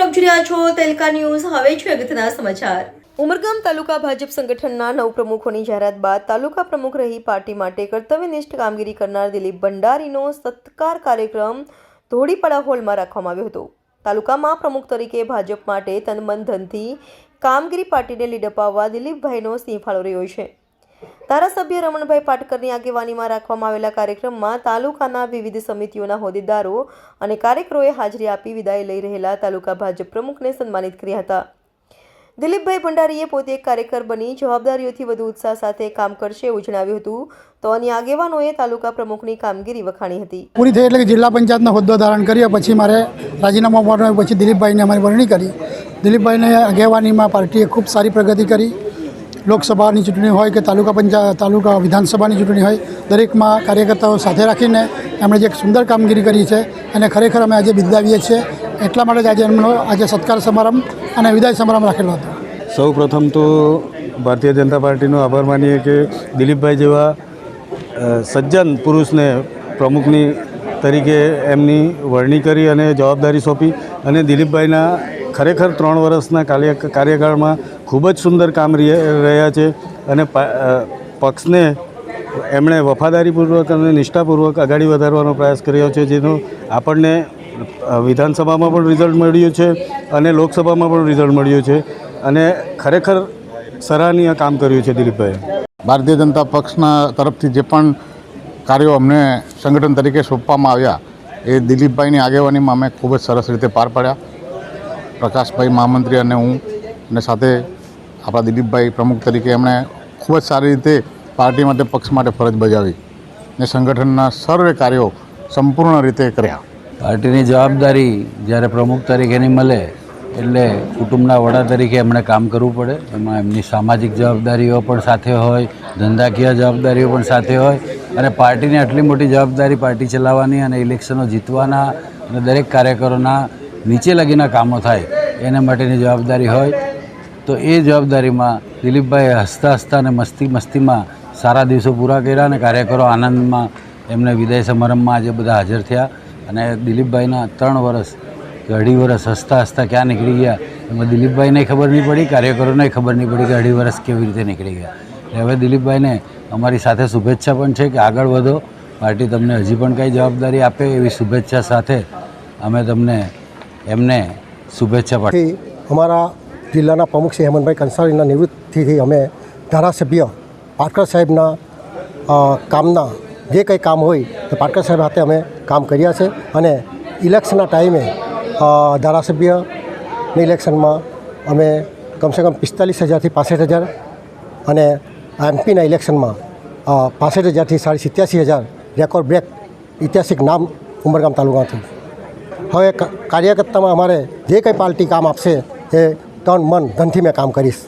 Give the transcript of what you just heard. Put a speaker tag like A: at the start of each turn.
A: આપ જોઈ રહ્યા છો તેલકા ન્યૂઝ। હવે છે અગત્યના સમાચાર। ઉમરગામ તાલુકા ભાજપ સંગઠનના નવ પ્રમુખોની જાહેરાત બાદ તાલુકા પ્રમુખ રહી પાર્ટી માટે કર્તવ્યનિષ્ઠ કામગીરી કરનાર દિલીપ ભંડારીનો સત્કાર કાર્યક્રમ ધોળીપાડા હોલમાં રાખવામાં આવ્યો હતો। તાલુકામાં પ્રમુખ તરીકે ભાજપ માટે તન મન ધનથી કામગીરી પાર્ટીને લીડ અપાવવા દિલીપભાઈનો સિંહ ફાળો રહ્યો છે। ધારાસભ્ય રમણભાઈ પાટકરની આગેવાનીમાં રાખવામાં આવેલા કાર્યક્રમમાં તાલુકાના વિવિધ સમિતિઓના હોદ્દેદારો અને કાર્યકરોએ હાજરી આપી વિદાય લઈ રહેલા તાલુકા ભાજપ પ્રમુખને સન્માનિત કર્યા હતા। દિલીપભાઈ ભંડારીએ પોતે એક કાર્યકર બની જવાબદારીઓથી વધુ ઉત્સાહ સાથે કામ કરશે એવું જણાવ્યું હતું તો અન્ય આગેવાનોએ તાલુકા પ્રમુખની કામગીરી વખાણી હતી।
B: પૂરી થઈ એટલે કે જિલ્લા પંચાયતનો હોદ્દો ધારણ કર્યા પછી મારે રાજીનામું આપવાનું પછી દિલીપભાઈને અમારી વરણી કરી। દિલીપભાઈને આગેવાનીમાં પાર્ટીએ ખૂબ સારી પ્રગતિ કરી। લોકસભાની ચૂંટણી હોય કે તાલુકા વિધાનસભાની ચૂંટણી હોય દરેકમાં કાર્યકર્તાઓ સાથે રાખીને એમણે જે એક સુંદર કામગીરી કરી છે અને ખરેખર અમે આજે બિરદાવીએ છીએ। એટલા માટે જ આજે એમનો સત્કાર સમારંભ અને વિદાય સમારંભ રાખેલો હતો।
C: સૌ પ્રથમ તો ભારતીય જનતા પાર્ટીનો આભાર માનીએ કે દિલીપભાઈ જેવા સજ્જન પુરુષને પ્રમુખની તરીકે એમની વરણી કરી અને જવાબદારી સોંપી અને દિલીપભાઈના ખરેખર 3 વર્ષના કાર્યકાળમાં ખૂબ જ સુંદર કામ રહ્યા છે અને પક્ષને એમણે વફાદારીપૂર્વક અને નિષ્ઠાપૂર્વક આગળ વધારવાનો પ્રયાસ કર્યો છે, જેનો આપણને વિધાનસભામાં પણ રિઝલ્ટ મળ્યું છે અને લોકસભામાં પણ રિઝલ્ટ મળ્યું છે અને ખરેખર સરાહનીય કામ કર્યું છે દિલીપભાઈએ।
D: ભારતીય જનતા પક્ષના તરફથી જે પણ કાર્યો અમને સંગઠન તરીકે સોંપવામાં આવ્યા એ દિલીપભાઈની આગેવાનીમાં અમે ખૂબ જ સરસ રીતે પાર પાડ્યા। પ્રકાશભાઈ મહામંત્રી અને હું અને સાથે આપણા દિલીપભાઈ પ્રમુખ તરીકે એમણે ખૂબ જ સારી રીતે પાર્ટી માટે પક્ષ માટે ફરજ બજાવી ને સંગઠનના સર્વે કાર્યો સંપૂર્ણ રીતે કર્યા।
E: પાર્ટીની જવાબદારી જ્યારે પ્રમુખ તરીકેની મળે એટલે કુટુંબના વડા તરીકે એમણે કામ કરવું પડે। એમાં એમની સામાજિક જવાબદારીઓ પણ સાથે હોય, ધંધાકીય જવાબદારીઓ પણ સાથે હોય અને પાર્ટીની આટલી મોટી જવાબદારી પાર્ટી ચલાવવાની અને ઇલેક્શનો જીતવાના અને દરેક કાર્યકરોના નીચે લગીના કામો થાય એના માટેની જવાબદારી હોય તો એ જવાબદારીમાં દિલીપભાઈએ હસતા હસતા અને મસ્તીમાં સારા દિવસો પૂરા કર્યા અને કાર્યકરો આનંદમાં એમને વિદાય સમારંભમાં આજે બધા હાજર થયા અને દિલીપભાઈના 3 વર્ષ કે 2.5 વર્ષ હસતા હસતા ક્યાં નીકળી ગયા એમાં દિલીપભાઈને ખબર નહીં પડી, કાર્યકરોને ખબર નહીં પડી કે 2.5 વર્ષ કેવી રીતે નીકળી ગયા। હવે દિલીપભાઈને અમારી સાથે શુભેચ્છા પણ છે કે આગળ વધો, પાર્ટી તમને હજી પણ કંઈ જવાબદારી આપે એવી શુભેચ્છા સાથે અમે તમને એમને શુભેચ્છા પાઠવી।
F: અમારા જિલ્લાના પ્રમુખ શ્રી હેમંતભાઈ કંસારીના નિવૃત્તિથી અમે ધારાસભ્ય પાટકર સાહેબના કામના જે કંઈ કામ હોય એ પાટકર સાહેબ સાથે અમે કામ કર્યા છે અને ઇલેક્શનના ટાઈમે ધારાસભ્યની ઇલેક્શનમાં અમે કમસે કમ 45,000 થી 65,000 અને એમપીના ઇલેક્શનમાં 65,000 થી 87,000 રેકોર્ડ બ્રેક ઐતિહાસિક નામ ઉમરગામ તાલુકાથી। હવે કાર્યકર્તામાં અમારે જે કંઈ પાર્ટી કામ આપશે એ તન મન ધનથી મેં કામ કરીશ।